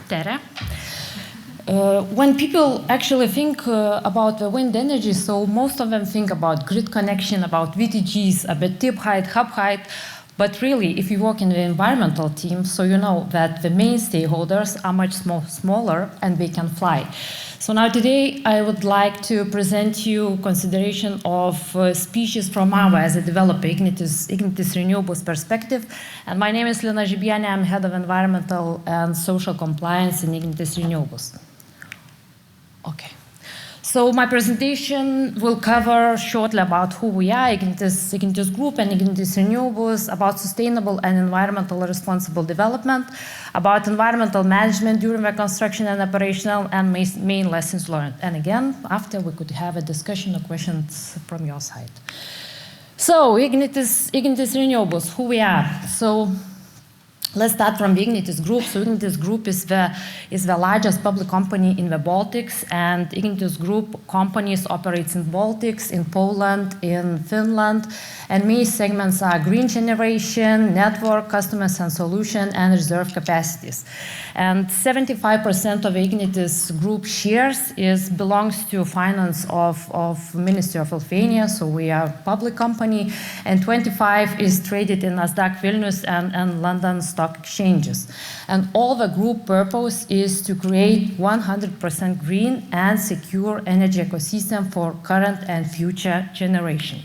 Tere. When people actually think about the wind energy, so most of them think about grid connection, about VTGs, about tip height, hub height. But really, if you work in the environmental team, so you know that the main stakeholders are much smaller and they can fly. So now today I would like to present you consideration of species from AVA as a developer, Ignitis Renewables perspective. And my name is Lina Žibienė, I'm head of environmental and social compliance in Ignitis Renewables. Okay. So my presentation will cover shortly about who we are, Ignitis Group and Ignitis Renewables, about sustainable and environmental responsible development, about environmental management during the construction and operational, and main lessons learned. And again, after we could have a discussion or questions from your side. So Ignitis Renewables, who we are. So let's start from the Ignitis Group. So Ignitis Group is the largest public company in the Baltics, and Ignitis Group companies operates in Baltics, in Poland, in Finland, and main segments are green generation, network, customers and solution, and reserve capacities. And 75% of Ignitis Group shares belongs to finance of Ministry of Lithuania, so we are a public company, and 25% is traded in Nasdaq Vilnius and London stock exchanges. And all the group purpose is to create 100% green and secure energy ecosystem for current and future generation.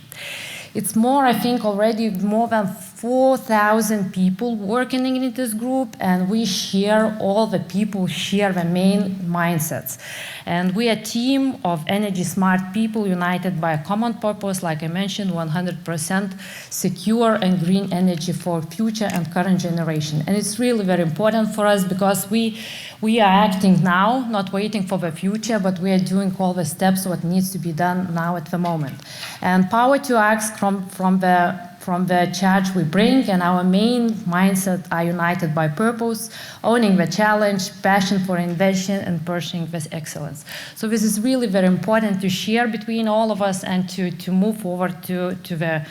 It's more, I think, already more than 4,000 people working in Ignitis Group, and we share, all the people share the main mindsets. And we are a team of energy smart people united by a common purpose, like I mentioned, 100% secure and green energy for future and current generation. And it's really very important for us because we are acting now, not waiting for the future, but we are doing all the steps what needs to be done now at the moment. And power to act from the charge we bring, and our main mindset are united by purpose, owning the challenge, passion for invention, and pursuing with excellence. So this is really very important to share between all of us and to move forward to the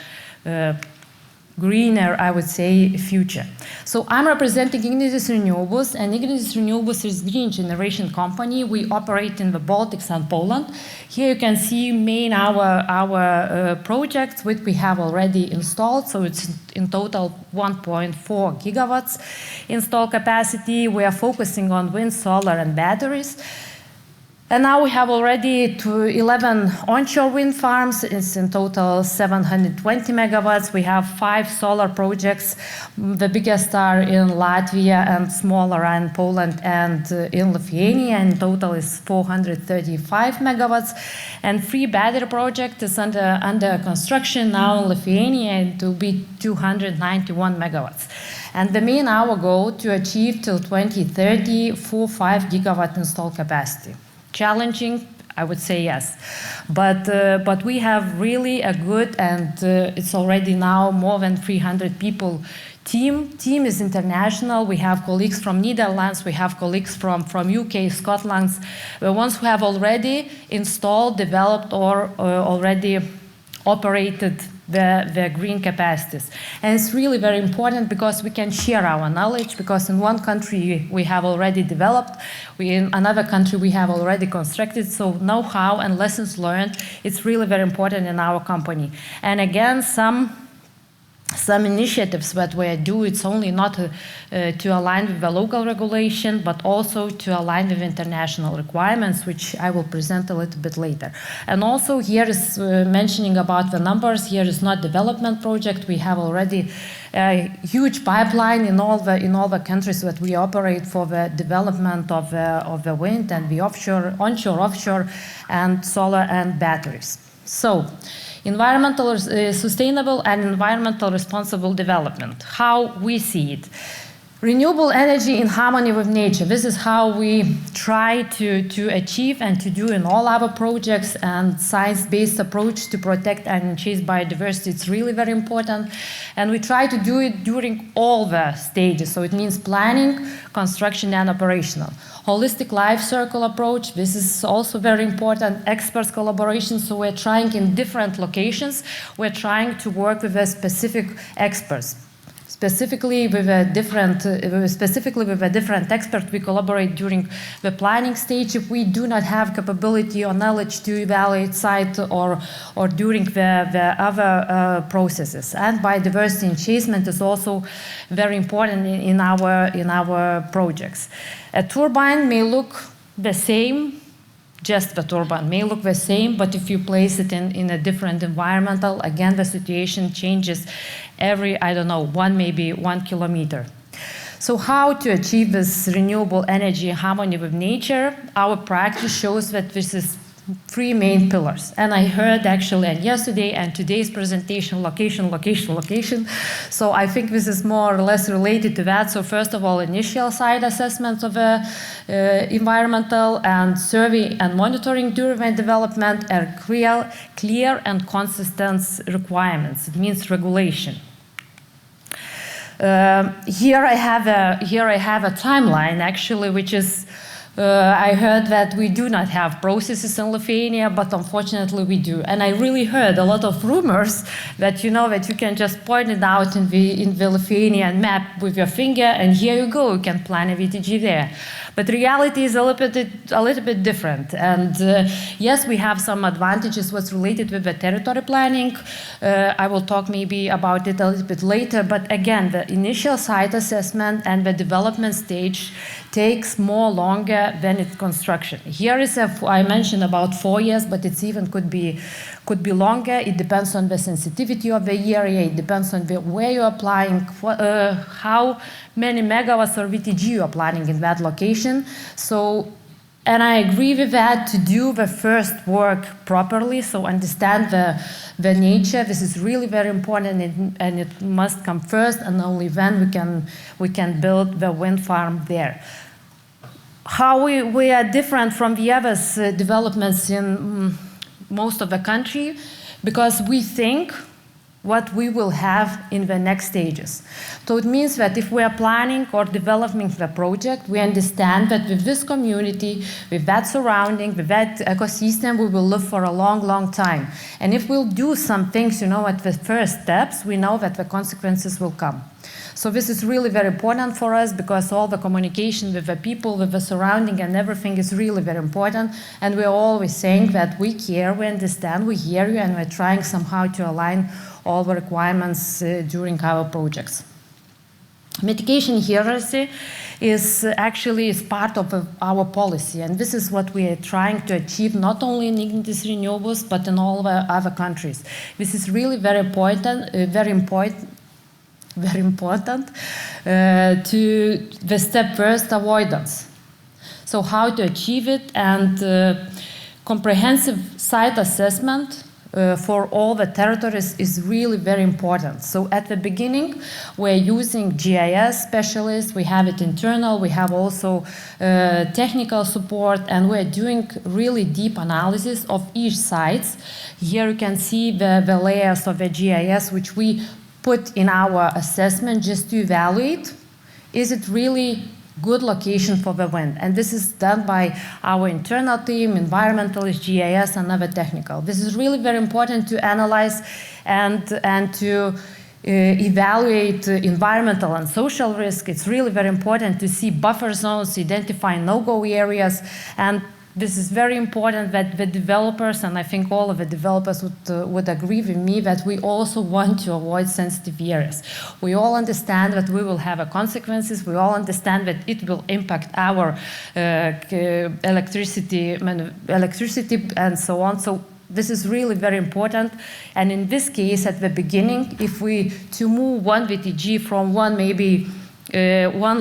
greener, I would say, future. So I'm representing Ignitis Renewables, and Ignitis Renewables is a green generation company. We operate in the Baltics and Poland. Here you can see our projects which we have already installed. So it's in total 1.4 gigawatts installed capacity. We are focusing on wind, solar, and batteries. And now we have already 11 onshore wind farms. It's in total 720 megawatts. We have 5 solar projects. The biggest are in Latvia and smaller are in Poland and in Lithuania. And total is 435 megawatts. And 3 battery project is under construction now in Lithuania, and it will be 291 megawatts. And the main our goal to achieve till 2030 5 gigawatt installed capacity. Challenging, I would say yes, but we have really a good, and it's already now more than 300 people team. Team is international. We have colleagues from Netherlands, we have colleagues from UK, Scotland, the ones who have already installed, developed, or already operated the green capacities. And it's really very important because we can share our knowledge, because in one country we have already developed, in another country we have already constructed, so know-how and lessons learned, it's really very important in our company. And again, some initiatives that we do, it's only not to align with the local regulation, but also to align with international requirements, which I will present a little bit later. And also here is mentioning about the numbers. Here is not development project. We have already a huge pipeline in all the countries that we operate for the development of the wind and the onshore, offshore, and solar and batteries. So, environmental, sustainable and environmental responsible development, how we see it. Renewable energy in harmony with nature. This is how we try to achieve and to do in all our projects, and science-based approach to protect and chase biodiversity. It's really very important. And we try to do it during all the stages. So it means planning, construction, and operational. Holistic life cycle approach, this is also very important. Experts collaboration, so we're trying in different locations, we're trying to work with the specific experts. specifically with a different expert. We collaborate during the planning stage if we do not have capability or knowledge to evaluate site or during the other processes. And biodiversity enhancement is also very important in our projects. A turbine may look the same. Just the turbine may look the same, but if you place it in a different environmental, again, the situation changes every, I don't know, maybe 1 kilometer. So how to achieve this renewable energy harmony with nature? Our practice shows that this is 3 main pillars. And I heard actually yesterday and today's presentation, location, location, location. So I think this is more or less related to that. So first of all, initial site assessment of environmental and survey and monitoring during the development are clear and consistent requirements. It means regulation. Here I have a timeline actually, which is I heard that we do not have processes in Lithuania, but unfortunately we do. And I really heard a lot of rumors that that you can just point it out in the Lithuanian map with your finger, and here you go, you can plan a VTG there. But reality is a little bit different. And yes, we have some advantages what's related with the territory planning. I will talk maybe about it a little bit later. But again, the initial site assessment and the development stage takes longer than its construction. Here is I mentioned about 4 years, but it's even could be longer. It depends on the sensitivity of the area. It depends on where you're applying, how many megawatts or VTG you're planning in that location. So, and I agree with that, to do the first work properly, so understand the nature. This is really very important, and it must come first, and only then we can build the wind farm there. How we are different from the other developments in most of the country, because we think what we will have in the next stages. So it means that if we are planning or developing the project, we understand that with this community, with that surrounding, with that ecosystem, we will live for a long, long time. And if we'll do some things, at the first steps, we know that the consequences will come. So this is really very important for us, because all the communication with the people, with the surrounding and everything is really very important. And we're always saying that we care, we understand, we hear you, and we're trying somehow to align all the requirements during our projects. Mitigation hierarchy is part of our policy, and this is what we are trying to achieve not only in Ignitis Renewables but in all the other countries. This is really very important, to the step first, avoidance. So how to achieve it, and comprehensive site assessment for all the territories is really very important. So at the beginning, we're using GIS specialists, we have it internal, we have also technical support, and we're doing really deep analysis of each site. Here you can see the layers of the GIS which we put in our assessment just to evaluate, is it really good location for the wind? And this is done by our internal team, environmentalist, GIS, and other technical. This is really very important to analyze and to evaluate environmental and social risk. It's really very important to see buffer zones, identify no-go areas, and this is very important that the developers, and I think all of the developers would agree with me, that we also want to avoid sensitive areas. We all understand that we will have consequences. We all understand that it will impact our electricity and so on. So this is really very important. And in this case, at the beginning, if to move one VTG from one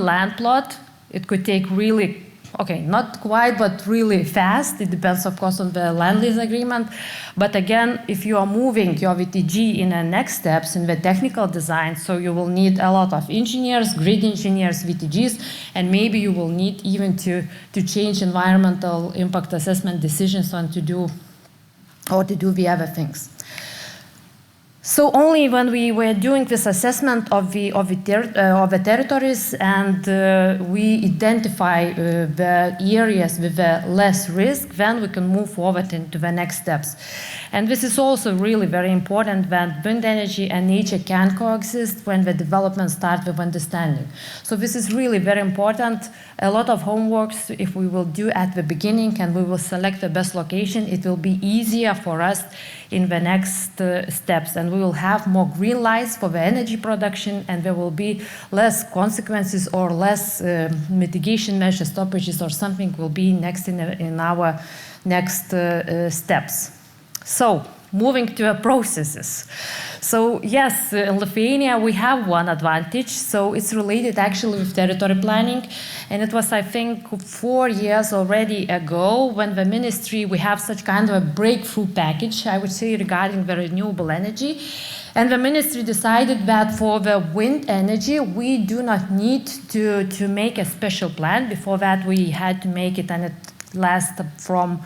land plot, it could take really, not quite, but really fast. It depends, of course, on the land lease agreement. But again, if you are moving your VTG in the next steps in the technical design, so you will need a lot of engineers, grid engineers, VTGs, and maybe you will need even to change environmental impact assessment decisions on to do the other things. So only when we were doing this assessment of the territories, and we identify the areas with the less risk, then we can move forward into the next steps. And this is also really very important when wind energy and nature can coexist, when the development starts with understanding. So this is really very important. A lot of homework, if we will do at the beginning and we will select the best location, it will be easier for us in the next steps, and we will have more green lights for the energy production, and there will be less consequences or less mitigation measures, stoppages or something will be next in our next steps. So moving to processes. So yes, in Lithuania we have one advantage. So it's related actually with territory planning. And it was, I think, 4 years already ago when the ministry, we have such kind of a breakthrough package, I would say, regarding the renewable energy. And the ministry decided that for the wind energy, we do not need to make a special plan. Before that, we had to make it, and it lasted from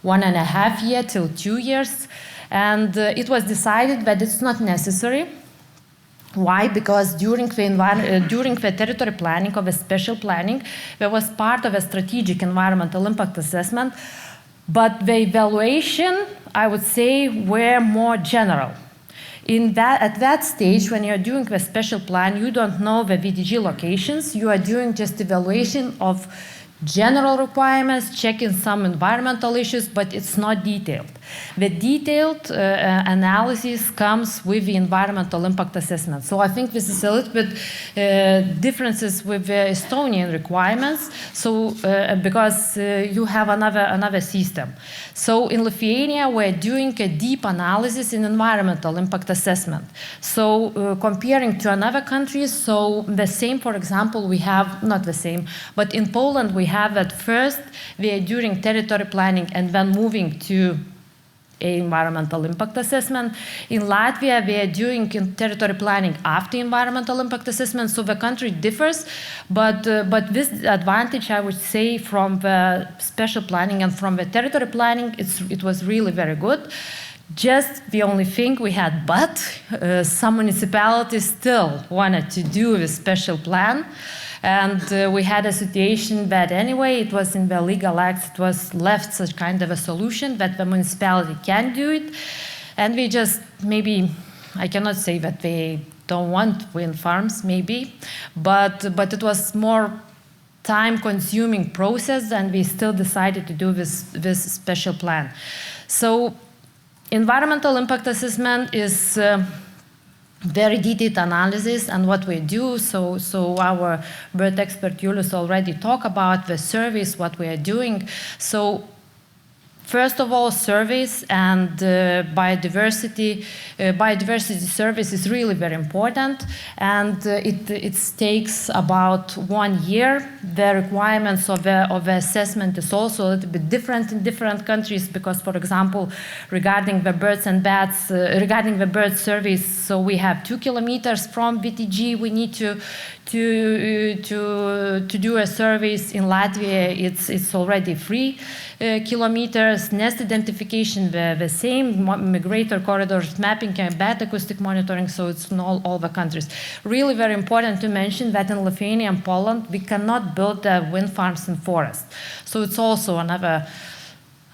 1.5 years till 2 years. And it was decided that it's not necessary. Why? Because during the territory planning or the special planning, there was part of a strategic environmental impact assessment, but the evaluation, I would say, were more general. At that stage, when you're doing the special plan, you don't know the VTG locations, you are doing just evaluation of general requirements, checking some environmental issues, but it's not detailed. The detailed analysis comes with the environmental impact assessment. So I think this is a little bit differences with the Estonian requirements. So because you have another system. So in Lithuania, we're doing a deep analysis in environmental impact assessment. So comparing to another countries, so the same, for example, we have, not the same, but in Poland we have at first, we are doing territory planning and then moving to environmental impact assessment. In Latvia, we are doing territory planning after environmental impact assessment, so the country differs, but this advantage, I would say, from the special planning and from the territory planning, it was really very good. Just the only thing we had, but some municipalities still wanted to do a special plan. And we had a situation that anyway, it was in the legal acts, it was left such kind of a solution that the municipality can do it. And we just, maybe, I cannot say that they don't want wind farms, maybe, but it was more time-consuming process, and we still decided to do this special plan. So environmental impact assessment is very detailed analysis, and what we do, so our bird expert Julius already talked about the surveys, what we are doing. So first of all, surveys and biodiversity surveys is really very important, and it takes about 1 year. The requirements of the assessment is also a little bit different in different countries, because, for example, regarding the birds and bats, regarding the bird surveys, so we have 2 kilometers from VTG, we need to do a surveys. In Latvia, it's already 3 kilometers. Nest identification, the same, migrator corridors mapping and bat acoustic monitoring, so it's in all the countries. Really very important to mention that in Lithuania and Poland, we cannot build wind farms in forest. So it's also another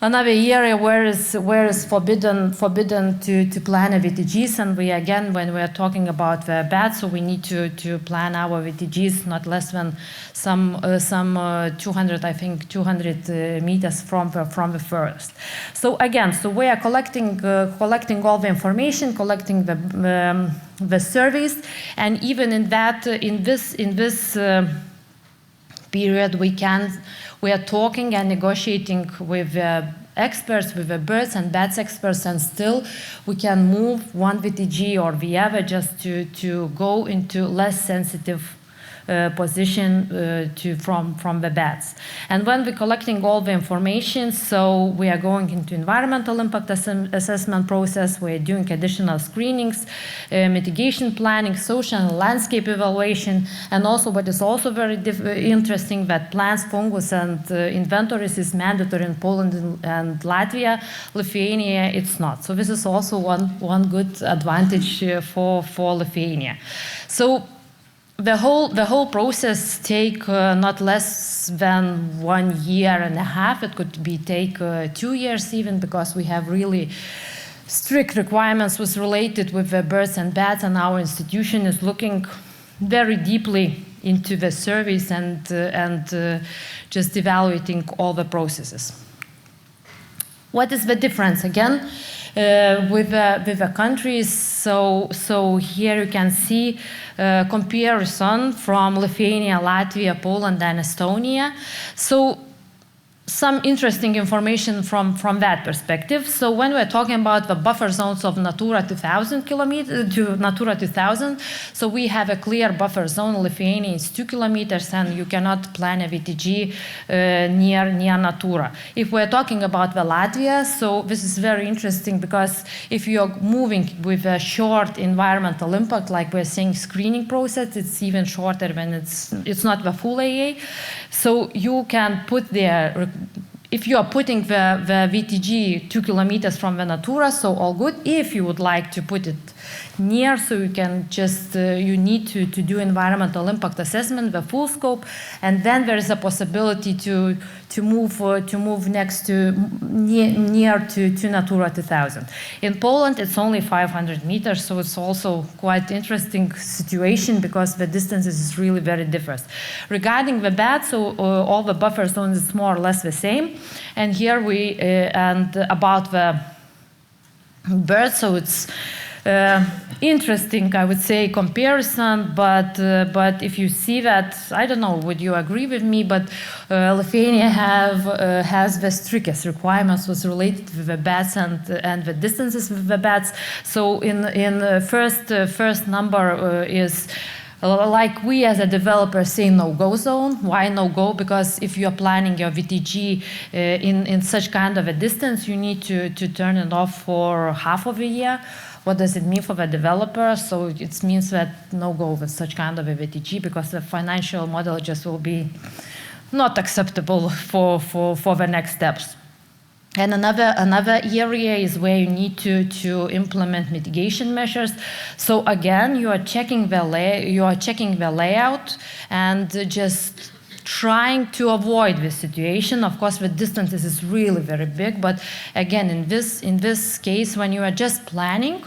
area where is forbidden to plan a VTGs, and we again, when we are talking about the bats, so we need to plan our VTGs not less than some 200, I think 200 meters from the forest. So again, so we are collecting all the information, collecting the surveys, and even in this period we are talking and negotiating with experts, with the birds and bats experts, and still we can move one VTG or the other just to go into less sensitive position from the bats. And when we're collecting all the information, so we are going into environmental impact assessment process, we're doing additional screenings, mitigation planning, social and landscape evaluation, and also what is also very interesting, that plants, fungus, and inventories is mandatory in Poland and Latvia. Lithuania, it's not. So this is also one good advantage for Lithuania. So the whole process take not less than 1.5 years. It could take 2 years even, because we have really strict requirements was related with the birds and bats, and our institution is looking very deeply into the surveys and just evaluating all the processes. What is the difference again with the countries? So here you can see comparison from Lithuania, Latvia, Poland, and Estonia. So some interesting information from that perspective. So when we're talking about the buffer zones of Natura 2000 kilometers to Natura 2000, so we have a clear buffer zone. Lithuania is 2 kilometers, and you cannot plan a VTG near Natura. If we're talking about the Latvia, so this is very interesting, because if you're moving with a short environmental impact, like we're saying screening process, it's even shorter when it's not the full AA. So you can put there, if you are putting the VTG 2 kilometers from the Natura, so all good. If you would like to put it near, so you can just, you need to do environmental impact assessment, the full scope, and then there is a possibility to move next to, near to Natura 2000. In Poland, it's only 500 meters, so it's also quite interesting situation, because the distances is really very different. Regarding the bats, so all the buffer zones is more or less the same. And here we, and about the birds, so it's interesting, I would say, comparison, but if you see that, I don't know, would you agree with me, but Lithuania has the strictest requirements was related to the bats and the distances with the bats. So in first number is like we as a developer say no-go zone. Why no-go? Because if you are planning your VTG in such kind of a distance, you need to turn it off for half of a year. What does it mean for the developer? So it means that no-go with such kind of a VTG, because the financial model just will be not acceptable for the next steps. And another area is where you need to implement mitigation measures. So again, you are checking the layout and just trying to avoid this situation. Of course, the distances is really very big, but again, in this case, when you are just planning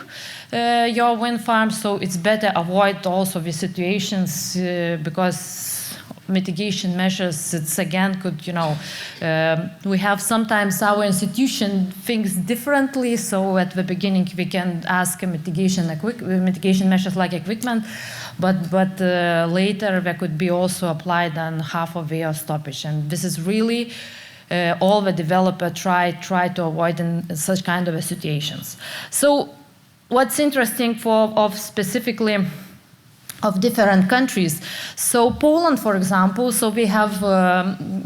your wind farm, so it's better avoid also the situations because mitigation measures, it's again could, you know, we have sometimes our institution thinks differently, so at the beginning we can ask a mitigation measures like equipment, but later they could be also applied on half of the stoppage, and this is really all the developer try to avoid in such kind of situations. So what's interesting of specifically of different countries. So Poland, for example, so we have,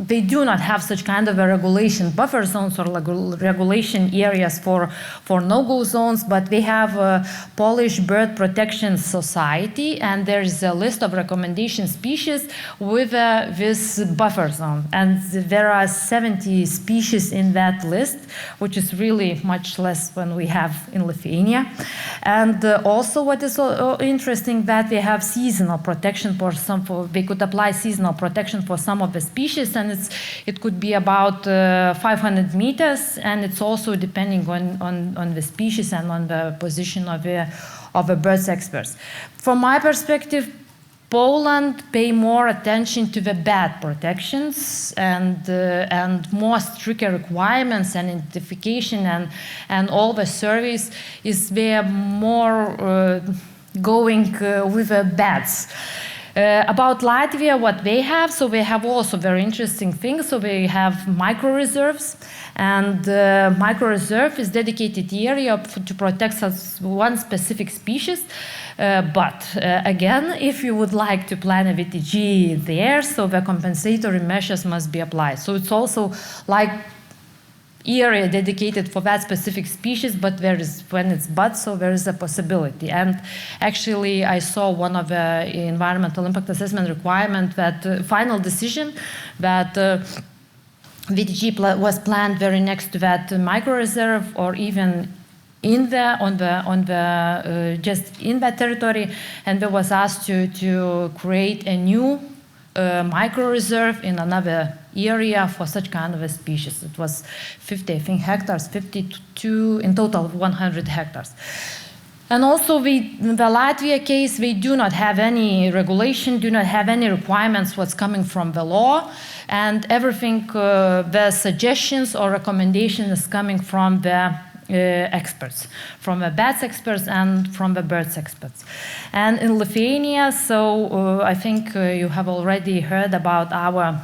they do not have such kind of a regulation, buffer zones or regulation areas for no-go zones, but we have a Polish Bird Protection Society, and there is a list of recommendation species with this buffer zone. And there are 70 species in that list, which is really much less than we have in Lithuania. And also what is interesting that they have seasonal protection for some, they could apply seasonal protection for some of the species, and it could be about 500 meters, and it's also depending on the species and on the position of the birds experts. From my perspective, Poland pay more attention to the bat protections and more stricter requirements and identification and all the surveys is there more going with the bats. About Latvia, what they have, so they have also very interesting things. So they have micro-reserves, and micro-reserve is dedicated area to protect one specific species. But again, if you would like to plan a VTG there, so the compensatory measures must be applied. So it's also like area dedicated for that specific species, but there is, when it's bud, so there is a possibility. And actually, I saw one of the environmental impact assessment requirement that final decision that VTG was planned very next to that micro-reserve, or even in the just in that territory, and there was asked to create a new micro-reserve in another area for such kind of a species. It was 50, I think, hectares, 52, in total 100 hectares. And also in the Latvia case, we do not have any regulation, do not have any requirements what's coming from the law, and everything, the suggestions or recommendation is coming from the experts, from the bats experts and from the birds experts. And in Lithuania, so I think you have already heard about our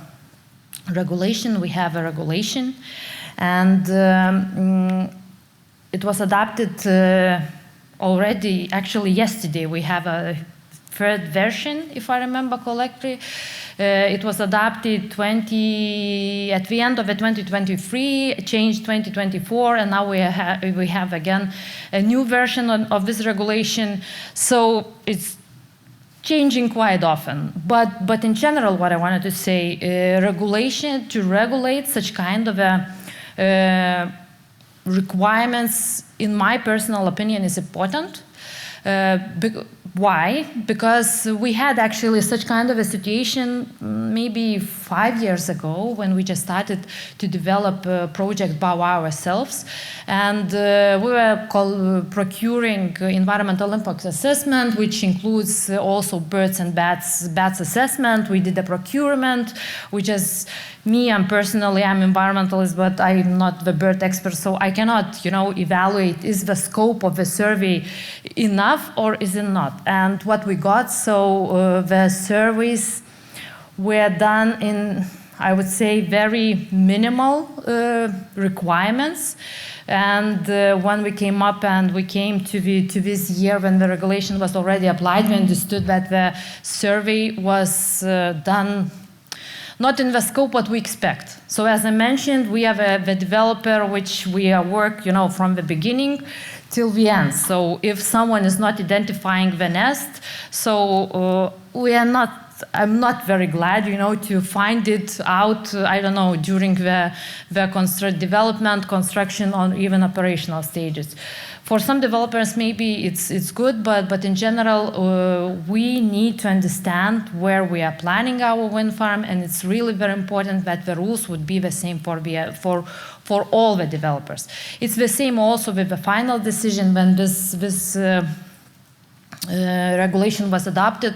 regulation. We have a regulation, and it was adopted already, actually yesterday. We have a third version, if I remember correctly. It was adopted at the end of 2023, changed 2024, and now we have again a new version of this regulation. So it's changing quite often. But in general, what I wanted to say, regulation to regulate such kind of requirements, in my personal opinion, is important. Why? Because we had actually such kind of a situation maybe 5 years ago when we just started to develop a project by ourselves, and we were procuring environmental impact assessment, which includes also birds and bats assessment. We did a procurement, which is me, I'm environmentalist, but I'm not the bird expert, so I cannot, evaluate is the scope of the survey enough or is it not. And what we got, so the surveys were done in, I would say, very minimal requirements. And when we came up and we came to this year when the regulation was already applied, we understood that the survey was done not in the scope what we expect. So as I mentioned, we have the developer which we work, from the beginning till the end. So if someone is not identifying the nest, so I'm not very glad, to find it out, I don't know, during the development, construction, or even operational stages. For some developers, maybe it's good, but in general, we need to understand where we are planning our wind farm, and it's really very important that the rules would be the same for all the developers. It's the same also with the final decision when this regulation was adopted.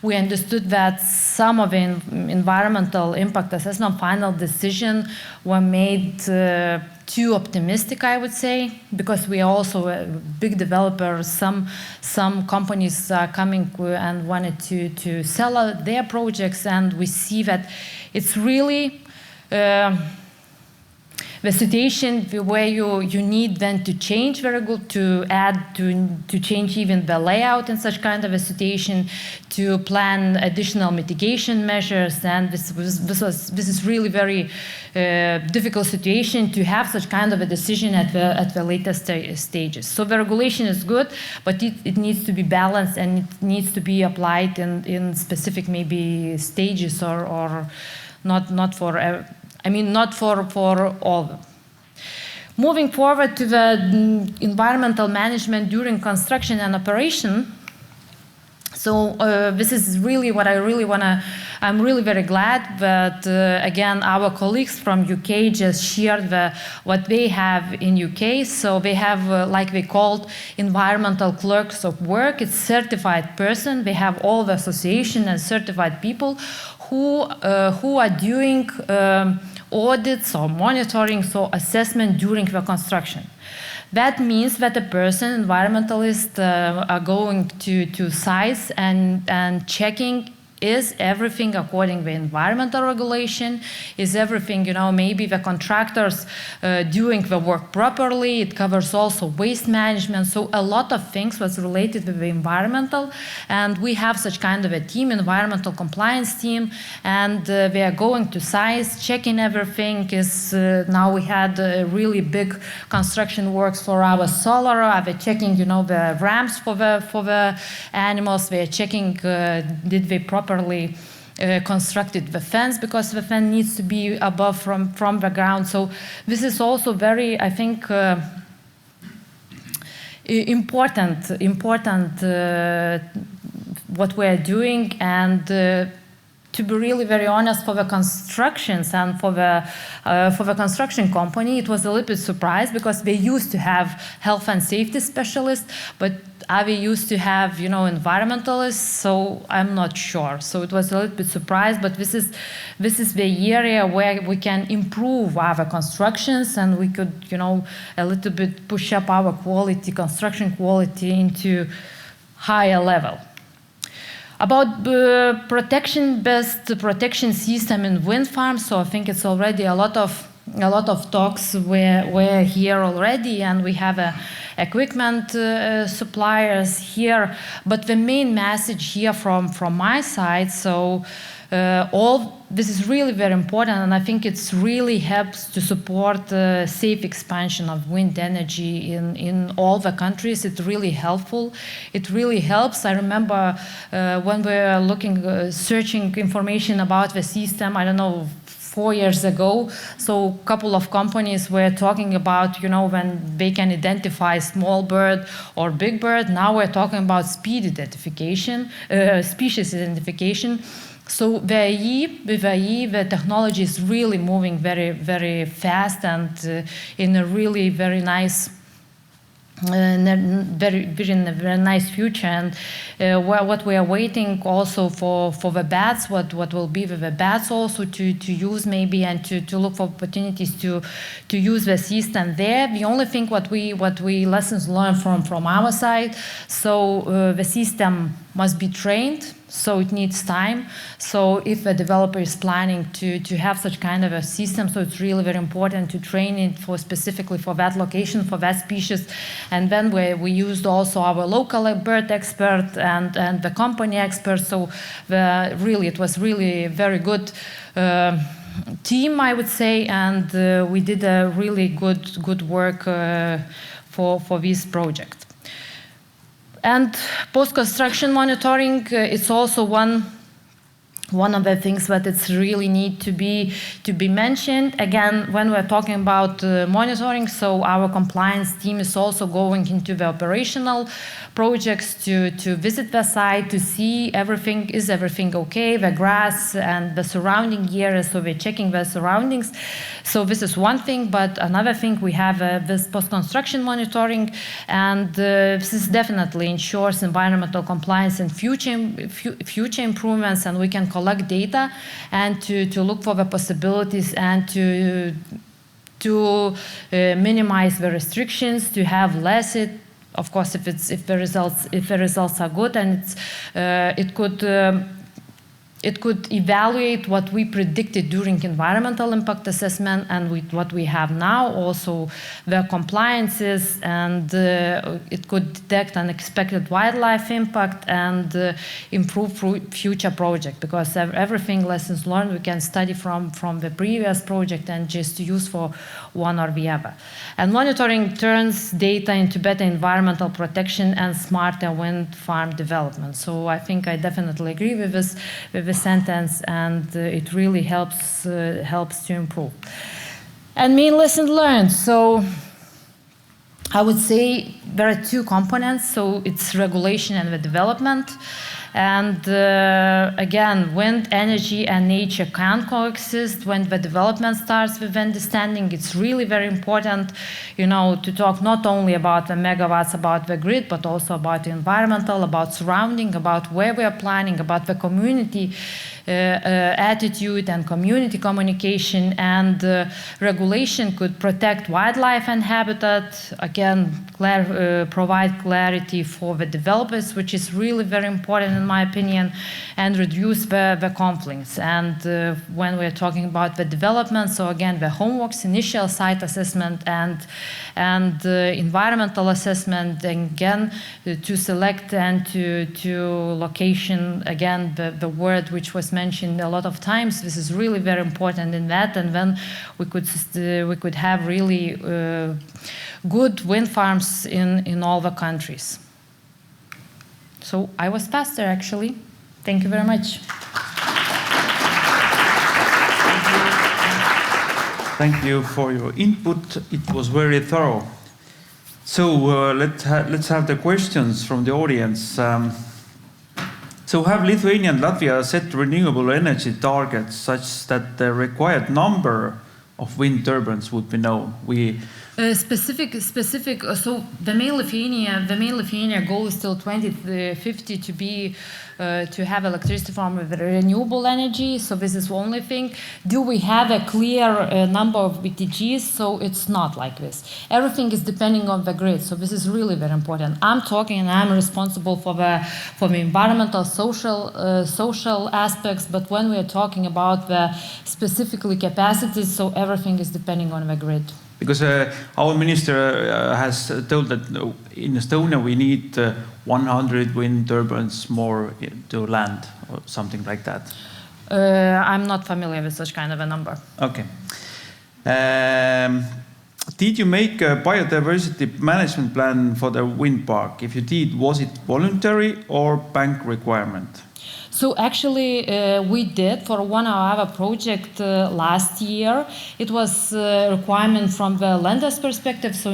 We understood that some of the environmental impact assessment final decision were made too optimistic, I would say, because we are also a big developer. Some companies are coming and wanted to sell their projects, and we see that it's really the situation where you need then to change to change even the layout in such kind of a situation, to plan additional mitigation measures, and this is really very difficult situation to have such kind of a decision at the latest stages. So the regulation is good, but it needs to be balanced and it needs to be applied in specific maybe stages or not for. Not for all. Moving forward to the environmental management during construction and operation. So this is really what I really want to, I'm really very glad that, again, our colleagues from UK just shared what they have in UK. So they have, like they called, environmental clerks of work. It's certified person. They have all the association and certified people who are doing audits or monitoring, so assessment during the construction. That means that the person, environmentalists, are going to sites and checking, is everything according to the environmental regulation? Is everything, maybe the contractors doing the work properly? It covers also waste management. So a lot of things was related with the environmental. And we have such kind of a team, environmental compliance team, and they are going to sites, checking everything. Now we had really big construction works for our solar. They're checking, the ramps for the animals. They're checking, did they properly constructed the fence, because the fence needs to be above from the ground. So this is also very, I think, important what we're doing, and to be really very honest, for the constructions and for the construction company, it was a little bit surprised because they used to have health and safety specialists, but we used to have, environmentalists, so I'm not sure. So it was a little bit surprised, but this is the area where we can improve our constructions, and we could, a little bit push up our quality, construction quality into higher level. About best protection system in wind farms, so I think it's already a lot of talks we're here already, and we have equipment suppliers here. But the main message here from my side, so all this is really very important, and I think it really helps to support the safe expansion of wind energy in all the countries. It's really helpful. It really helps. I remember when we were searching information about the system, I don't know, 4 years ago, so a couple of companies were talking about, when they can identify small bird or big bird. Now we're talking about species identification. So with AI, the technology is really moving very, very fast and in a really very nice very nice future. And what we are waiting also for the bats, what will be with the bats also to use maybe, and to look for opportunities to use the system there. The only thing what we lessons learned from our side, so the system must be trained, so it needs time. So if a developer is planning to have such kind of a system, so it's really very important to train it specifically for that location, for that species. And then we used also our local bird expert and the company expert. So it was really very good team, I would say, and we did a really good work for this project. And post-construction monitoring, it's also one of the things that it's really need to be mentioned. Again, when we're talking about monitoring, so our compliance team is also going into the operational projects to visit the site, to see is everything okay, the grass and the surrounding areas, so we're checking the surroundings. So this is one thing, but another thing, we have this post-construction monitoring, and this is definitely ensures environmental compliance and future improvements, and we can collect data and to look for the possibilities and to minimize the restrictions, to have less of course, if the results are good, and it could evaluate what we predicted during environmental impact assessment and with what we have now, also the compliances, and it could detect unexpected wildlife impact and improve future project, because everything lessons learned we can study from the previous project and just use for one or the other. And monitoring turns data into better environmental protection and smarter wind farm development. So I think I definitely agree with this sentence, and it really helps to improve. And main lesson learned. So I would say there are two components. So it's regulation and the development. And again, wind energy and nature can coexist. When the development starts with understanding, it's really very important, to talk not only about the megawatts, about the grid, but also about the environmental, about surrounding, about where we are planning, about the community attitude and community communication. And regulation could protect wildlife and habitat, again, provide clarity for the developers, which is really very important in my opinion, and reduce the conflicts. And when we're talking about the development, so again, the homeworks, initial site assessment and environmental assessment, again, to select and to location, again, the word which was mentioned a lot of times, this is really very important in that, and then we could have really good wind farms in all the countries. So I was faster, actually. Thank you very much. Thank you for your input. It was very thorough. So let's have the questions from the audience. So have Lithuania and Latvia set renewable energy targets such that the required number of wind turbines would be known? Specific. So the main Lithuania goal is till 2050 to be to have electricity from renewable energy. So this is one only thing. Do we have a clear number of VTGs? So it's not like this. Everything is depending on the grid. So this is really very important. I'm responsible for the environmental, social aspects. But when we are talking about the specifically capacities, so everything is depending on the grid. Because our minister has told that in Estonia we need 100 wind turbines more to land, or something like that. I'm not familiar with such kind of a number. Okay. Did you make a biodiversity management plan for the wind park? If you did, was it voluntary or bank requirement? So actually, we did for one of our project last year. It was a requirement from the lender's perspective. So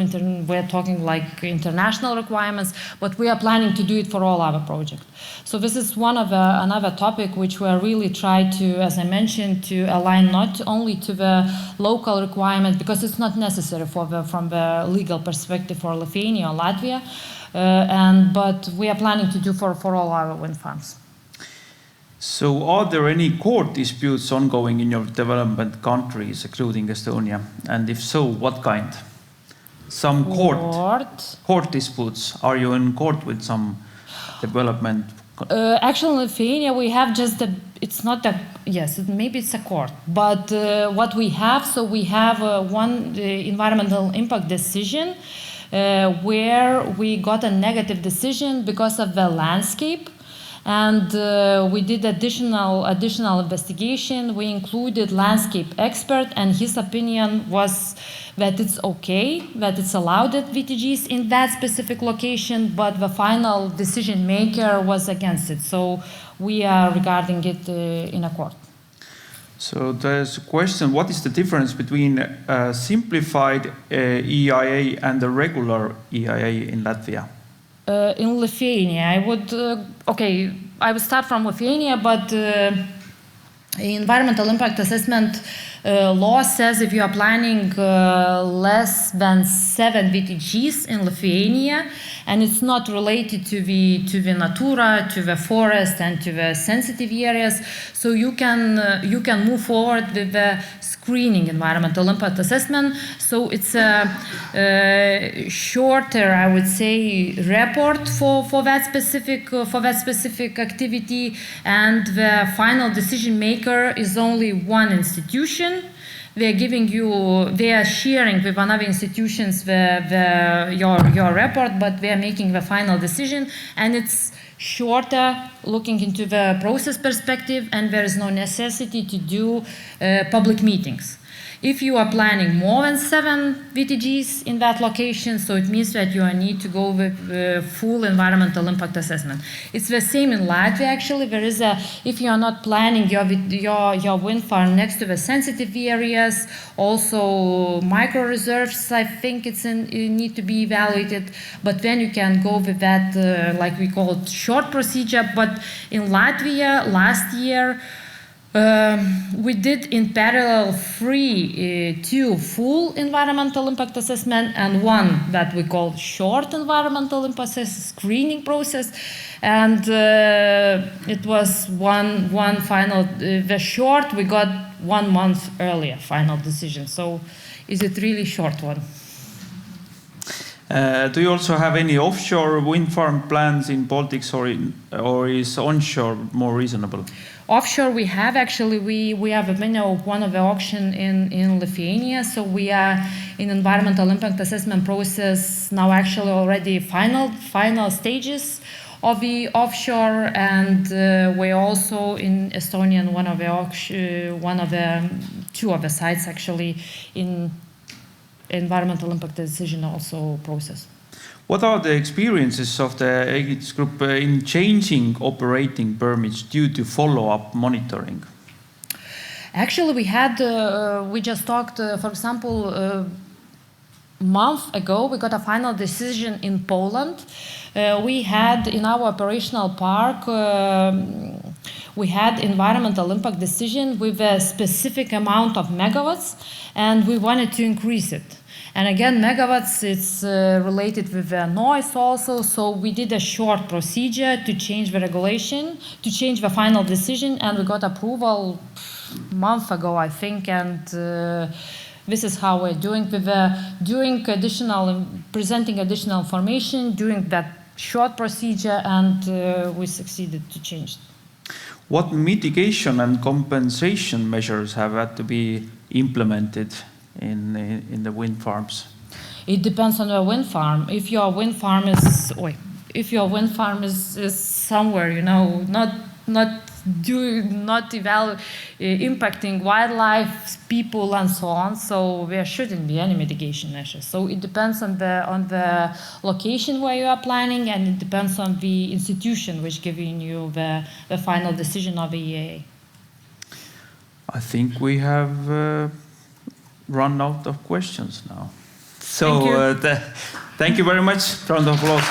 we're talking like international requirements, but we are planning to do it for all our projects. So this is another topic which we are really try to, as I mentioned, to align not only to the local requirement, because it's not necessary from the legal perspective for Lithuania or Latvia, but we are planning to do for all our wind farms. So are there any court disputes ongoing in your development countries, including Estonia? And if so, what kind? Some court disputes. Are you in court with some development? Actually, in Lithuania, we have just maybe it's a court. But what we have, so we have one environmental impact decision where we got a negative decision because of the landscape. And we did additional investigation. We included landscape expert, and his opinion was that it's okay, that it's allowed at VTGs in that specific location, but the final decision maker was against it. So we are regarding it in a court. So there's a question, what is the difference between a simplified EIA and a regular EIA in Latvia? In Lithuania, I would start from Lithuania, but environmental impact assessment law says if you are planning less than 7 VTGs in Lithuania, and it's not related to the Natura, to the forest, and to the sensitive areas, so you can move forward with the screening environmental impact assessment. So it's a shorter, I would say, report for that specific activity, and the final decision maker is only one institution. They are sharing with another institutions your report, but they are making the final decision, and it's shorter, looking into the process perspective, and there is no necessity to do public meetings. If you are planning more than 7 VTGs in that location, so it means that you need to go with full environmental impact assessment. It's the same in Latvia, actually. There is if you are not planning your wind farm next to the sensitive areas, also micro reserves, I think it need to be evaluated. But then you can go with that, like we call it, short procedure. But in Latvia, last year, we did in parallel 2 full environmental impact assessment and 1 that we call short environmental impact screening process, and it was one final. The short we got 1 month earlier final decision. So, is it really short one? Do you also have any offshore wind farm plans in Baltics, or is onshore more reasonable? Offshore, we have actually, we have a winner of one of the auction in Lithuania, so we are in environmental impact assessment process now, actually already final stages of the offshore, and we're also in Estonia in one of the 2 of the sites actually in environmental impact decision also process. What are the experiences of the Egis Group in changing operating permits due to follow-up monitoring? Actually, we just talked, for example, month ago, we got a final decision in Poland. We had in our operational park, we had environmental impact decision with a specific amount of megawatts, and we wanted to increase it. And again, megawatts, it's related with the noise also, so we did a short procedure to change the regulation, to change the final decision, and we got approval a month ago, I think, and this is how we're doing with presenting additional information, doing that short procedure, and we succeeded to change it. What mitigation and compensation measures have had to be implemented in the wind farms? It depends on the wind farm. If your wind farm is somewhere, you know, not impacting wildlife, people, and so on, so there shouldn't be any mitigation measures. So it depends on the location where you are planning, and it depends on the institution which giving you the final decision of the EAA. I think we have run out of questions now. So thank you very much. Round of applause.